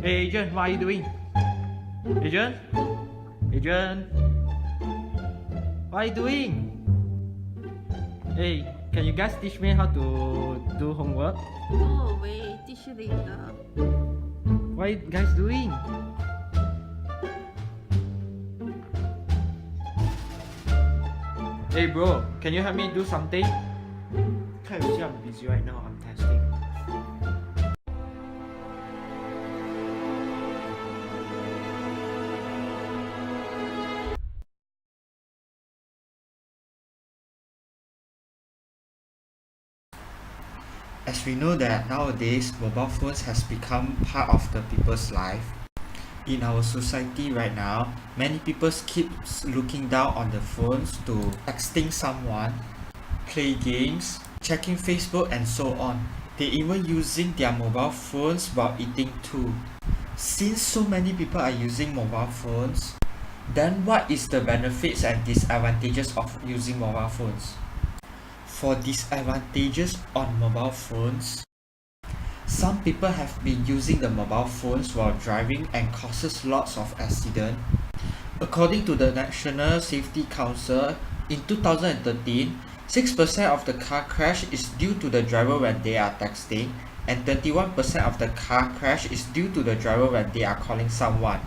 Hey Adrian, what are you doing? Adrian? Adrian? What are you doing? Hey, can you guys teach me how to do homework? Go away, teach you later. What are you guys doing? Hey bro, can you help me do something? Can't you see I'm busy right now? I'm testing. As we know that nowadays mobile phones has become part of the people's life. In our society right now, many people keep looking down on the phones to texting someone, play games, checking Facebook and so on. They even using their mobile phones while eating too. Since so many people are using mobile phones, then what is the benefits and disadvantages of using mobile phones? For disadvantages on mobile phones, some people have been using the mobile phones while driving and causes lots of accident. According to the National Safety Council, in 2013, 6% of the car crash is due to the driver when they are texting, and 21% of the car crash is due to the driver when they are calling someone.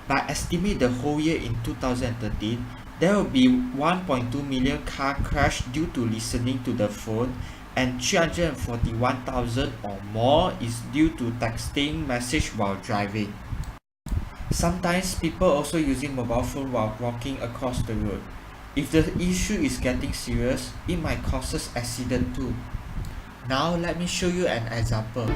By estimate the whole year in 2013, there will be 1.2 million car crash due to listening to the phone, and 341,000 or more is due to texting message while driving. Sometimes people also using mobile phone while walking across the road. If the issue is getting serious, it might cause accident too. Now let me show you an example.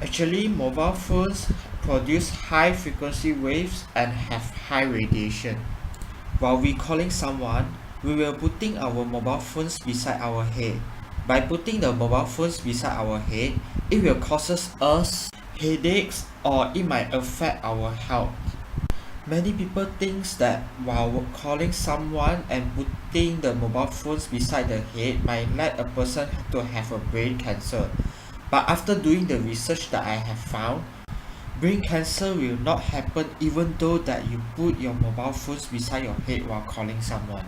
Actually, mobile phones produce high frequency waves and have high radiation. While we calling someone, we will putting our mobile phones beside our head. By putting the mobile phones beside our head, it will causes us headaches or it might affect our health. Many people think that while calling someone and putting the mobile phones beside the head might let a person to have a brain cancer. But after doing the research that I have found, brain cancer will not happen even though that you put your mobile phones beside your head while calling someone.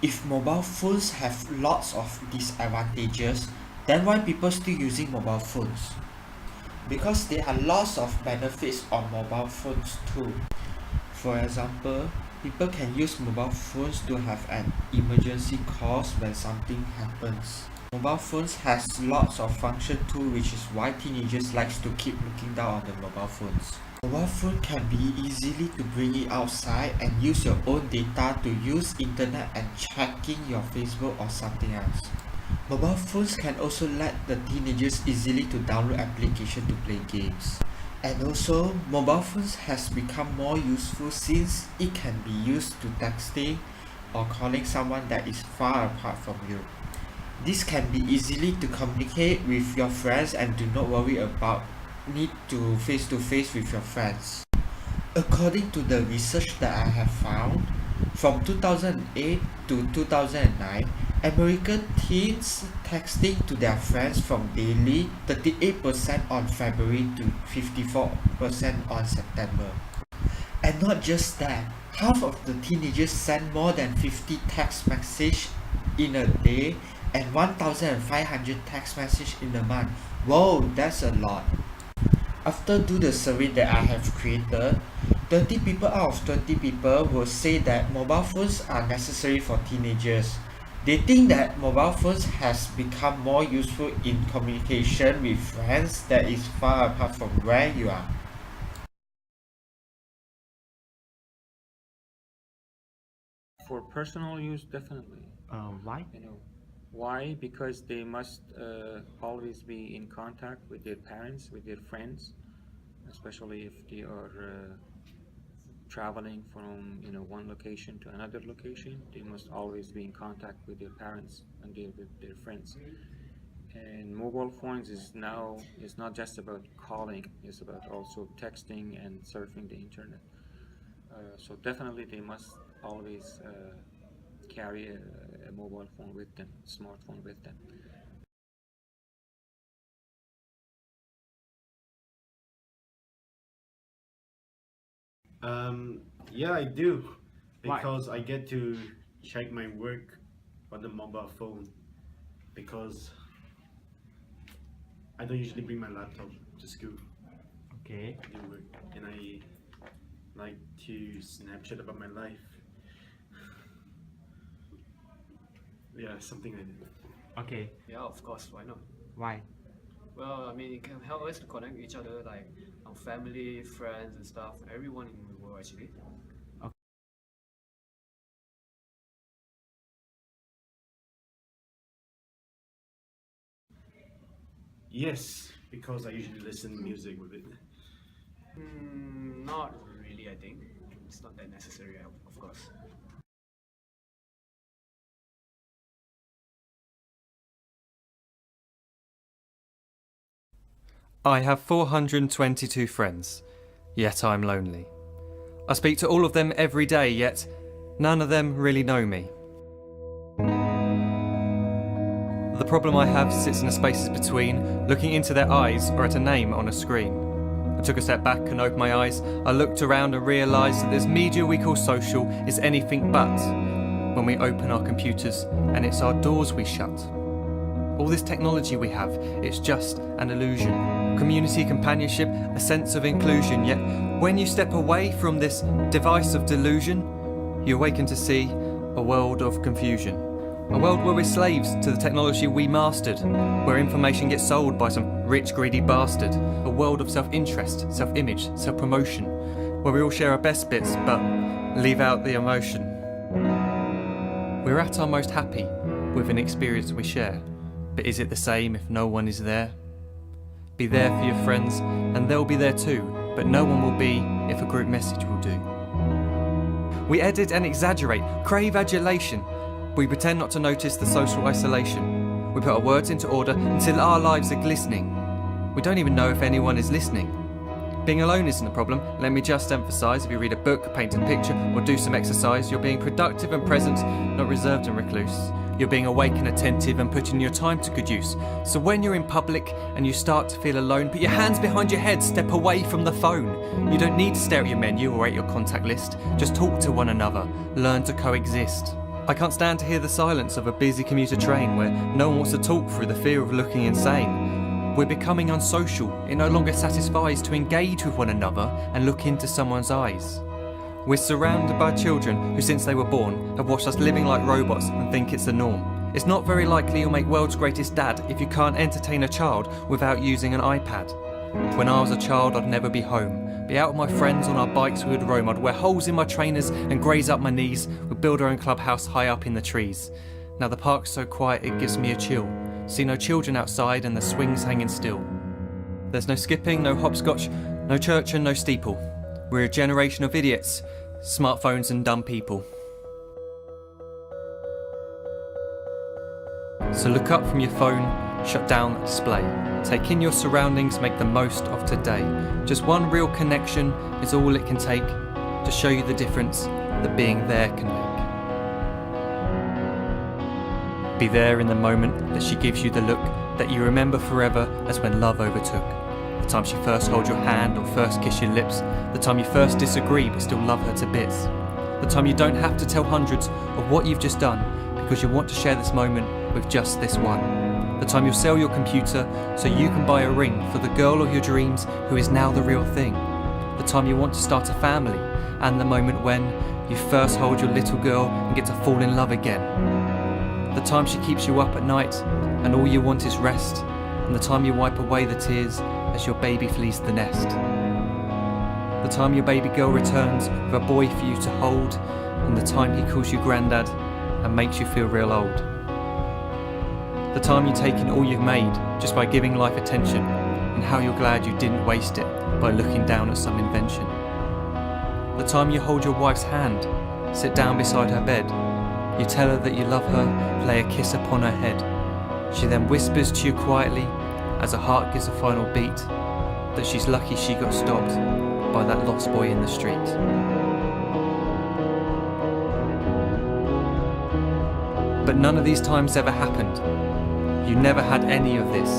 If mobile phones have lots of disadvantages, then why people still using mobile phones? Because there are lots of benefits on mobile phones too. For example, people can use mobile phones to have an emergency calls when something happens. Mobile phones has lots of function too, which is why teenagers likes to keep looking down on the mobile phones. Mobile phone can be easily to bring it outside and use your own data to use internet and checking your Facebook or something else. Mobile phones can also let the teenagers easily to download application to play games. And also, mobile phones has become more useful since it can be used to texting or calling someone that is far apart from you. This can be easily to communicate with your friends and do not worry about need to face with your friends. According to the research that I have found, from 2008 to 2009, American teens texting to their friends from daily 38% on February to 54% on September. And not just that, half of the teenagers send more than 50 text messages in a day and 1,500 text messages in a month. Whoa, that's a lot. After do the survey that I have created, 20 people out of 20 people will say that mobile phones are necessary for teenagers. They think that mobile phones has become more useful in communication with friends that is far apart from where you are. For personal use, definitely. Why? You know, Why? Because they must always be in contact with their parents, with their friends, especially if they are traveling from one location to another location. They must always be in contact with their parents and with their friends. And mobile phones is not just about calling; it's about also texting and surfing the internet. So definitely they must always carry a mobile phone with them, smartphone with them. Yeah, I do. Why? Because I get to check my work on the mobile phone. Because I don't usually bring my laptop to school Okay. to do work. And I like to Snapchat about my life. Yeah, something I did. Okay. Yeah, of course, why not? Why? Well, I mean, it can help us to connect with each other, like our family, friends, and stuff. Everyone in the world, actually. Yes, because I usually listen music with it. Not really, I think. It's not that necessary, of course. I have 422 friends, yet I'm lonely. I speak to all of them every day, yet none of them really know me. The problem I have sits in the spaces between looking into their eyes or at a name on a screen. I took a step back and opened my eyes. I looked around and realised that this media we call social is anything but when we open our computers and it's our doors we shut. All this technology we have, it's just an illusion. Community, companionship, a sense of inclusion. Yet when you step away from this device of delusion, you awaken to see a world of confusion. A world where we're slaves to the technology we mastered, where information gets sold by some rich, greedy bastard. A world of self-interest, self-image, self-promotion, where we all share our best bits but leave out the emotion. We're at our most happy with an experience we share. But is it the same if no one is there? Be there for your friends, and they'll be there too, but no one will be if a group message will do. We edit and exaggerate, crave adulation. We pretend not to notice the social isolation. We put our words into order until our lives are glistening. We don't even know if anyone is listening. Being alone isn't a problem, let me just emphasise. If you read a book, paint a picture, or do some exercise, you're being productive and present, not reserved and recluse. You're being awake and attentive and putting your time to good use. So when you're in public and you start to feel alone, put your hands behind your head, step away from the phone. You don't need to stare at your menu or at your contact list. Just talk to one another, learn to coexist. I can't stand to hear the silence of a busy commuter train where no one wants to talk through the fear of looking insane. We're becoming unsocial. It no longer satisfies to engage with one another and look into someone's eyes. We're surrounded by children who, since they were born, have watched us living like robots and think it's the norm. It's not very likely you'll make world's greatest dad if you can't entertain a child without using an iPad. When I was a child, I'd never be home. Be out with my friends on our bikes, we would roam. I'd wear holes in my trainers and graze up my knees. We'd build our own clubhouse high up in the trees. Now the park's so quiet it gives me a chill. See no children outside and the swings hanging still. There's no skipping, no hopscotch, no church and no steeple. We're a generation of idiots, smartphones and dumb people. So look up from your phone, shut down the display. Take in your surroundings, make the most of today. Just one real connection is all it can take to show you the difference that being there can make. Be there in the moment that she gives you the look that you remember forever as when love overtook. The time she first holds your hand or first kiss your lips. The time you first disagree but still love her to bits. The time you don't have to tell hundreds of what you've just done because you want to share this moment with just this one. The time you'll sell your computer so you can buy a ring for the girl of your dreams who is now the real thing. The time you want to start a family, and the moment when you first hold your little girl and get to fall in love again. The time she keeps you up at night and all you want is rest, and the time you wipe away the tears as your baby flees the nest. The time your baby girl returns with a boy for you to hold, and the time he calls you granddad and makes you feel real old. The time you take in all you've made just by giving life attention, and how you're glad you didn't waste it by looking down at some invention. The time you hold your wife's hand, sit down beside her bed, you tell her that you love her, lay a kiss upon her head. She then whispers to you quietly, as her heart gives a final beat, that she's lucky she got stopped by that lost boy in the street. But none of these times ever happened. You never had any of this.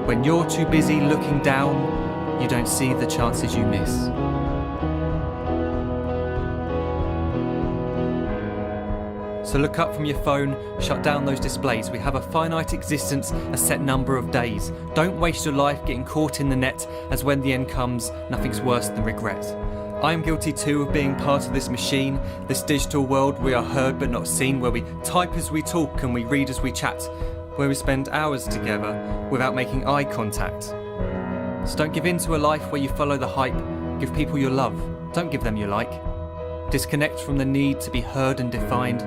When you're too busy looking down, you don't see the chances you miss. So look up from your phone, shut down those displays. We have a finite existence, a set number of days. Don't waste your life getting caught in the net, as when the end comes, nothing's worse than regret. I am guilty too of being part of this machine, this digital world we are heard but not seen, where we type as we talk and we read as we chat, where we spend hours together without making eye contact. So don't give in to a life where you follow the hype. Give people your love, don't give them your like. Disconnect from the need to be heard and defined.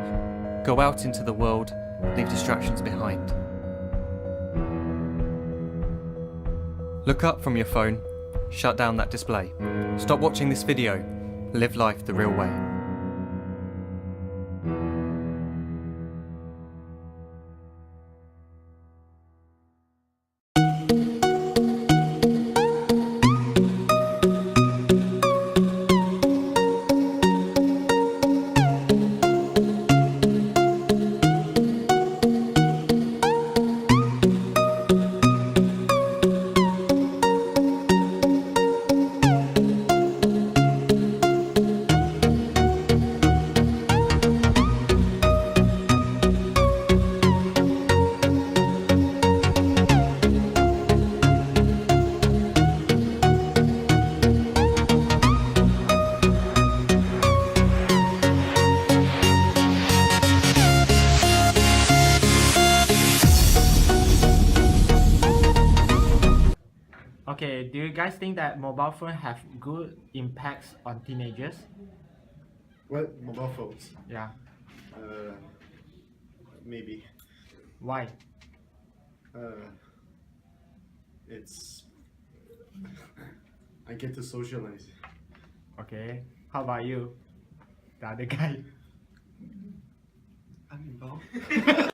Go out into the world, leave distractions behind. Look up from your phone, shut down that display. Stop watching this video, live life the real way. Okay, do you guys think that mobile phones have good impacts on teenagers? What? Mobile phones? Yeah. Maybe. Why? It's... I get to socialize. Okay. How about you? The other guy. I'm involved.